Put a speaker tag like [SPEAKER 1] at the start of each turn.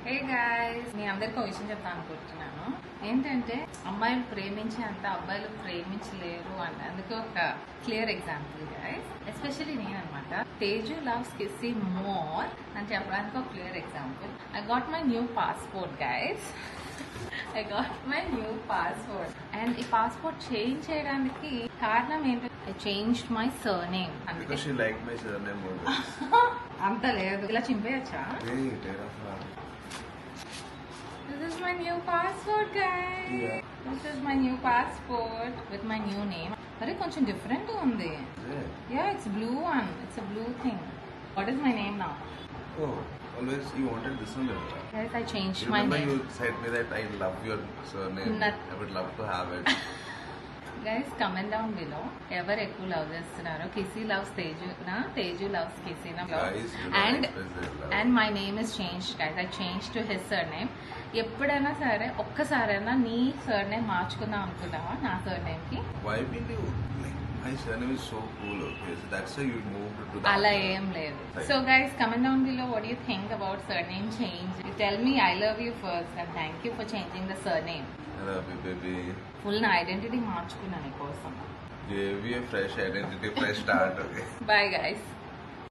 [SPEAKER 1] Hey guys, మీ అందరికీ ఒక విషయం చెప్తాను అనుకుంటున్నాను. ఏంటంటే అమ్మాయిలు ప్రేమించే అంత అబ్బాయిలు ప్రేమించలేరు అని అందుకే ఒక క్లియర్ ఎగ్జాంపుల్ గైస్. ఎస్పెషల్లీ నేను అనమాట. తేజు లవ్స్ కిస్సీ మోర్ అని చెప్పడానికి ఒక clear example. I got my new passport guys. I got my new passport. And ఈ పాస్పోర్ట్ చేంజ్ చేయడానికి కారణం ఏంటంటే I changed my surname.
[SPEAKER 2] Because she liked my surname always.
[SPEAKER 1] అంత లేదు, ఇలా చింపేయచ్చా?
[SPEAKER 2] Hey, tear off her.
[SPEAKER 1] This is my new passport, guys.
[SPEAKER 2] Yeah.
[SPEAKER 1] This is my new passport with my new name. అరే కొంచెం different ఉంది. Yeah, it's blue one. It's a blue thing. What is my name now?
[SPEAKER 2] Oh, always you wanted this one, Deborah.
[SPEAKER 1] Yes, I changed
[SPEAKER 2] You
[SPEAKER 1] my
[SPEAKER 2] remember
[SPEAKER 1] name.
[SPEAKER 2] you said me that I love your surname. I would love to have it.
[SPEAKER 1] Guys comment down below ఎవరు ఎక్కువ love చేస్తున్నారో. కిసీ loves Teju నా, Teju loves కిసీ నా.
[SPEAKER 2] Guys, do not
[SPEAKER 1] and
[SPEAKER 2] express their love.
[SPEAKER 1] And my name is change guys. I change to his sir name. ఎప్పుడైనా సరే ఒక్కసారైనా నీ sir name మార్చుకుందాం అనుకుంటావా నా సర్ నేమ్ కి?
[SPEAKER 2] Why will you like my surname is so cool, okay? So that's why you moved to that.
[SPEAKER 1] అలా ఏం లేదు. So guys comment down below what you think about sir name change. You tell me I love you first and thank you for changing the sir name.
[SPEAKER 2] I love you, baby.
[SPEAKER 1] Full నా identity మార్చుకున్నాను నీ కోసం.
[SPEAKER 2] Gave you a fresh identity, fresh start, okay?
[SPEAKER 1] Bye guys.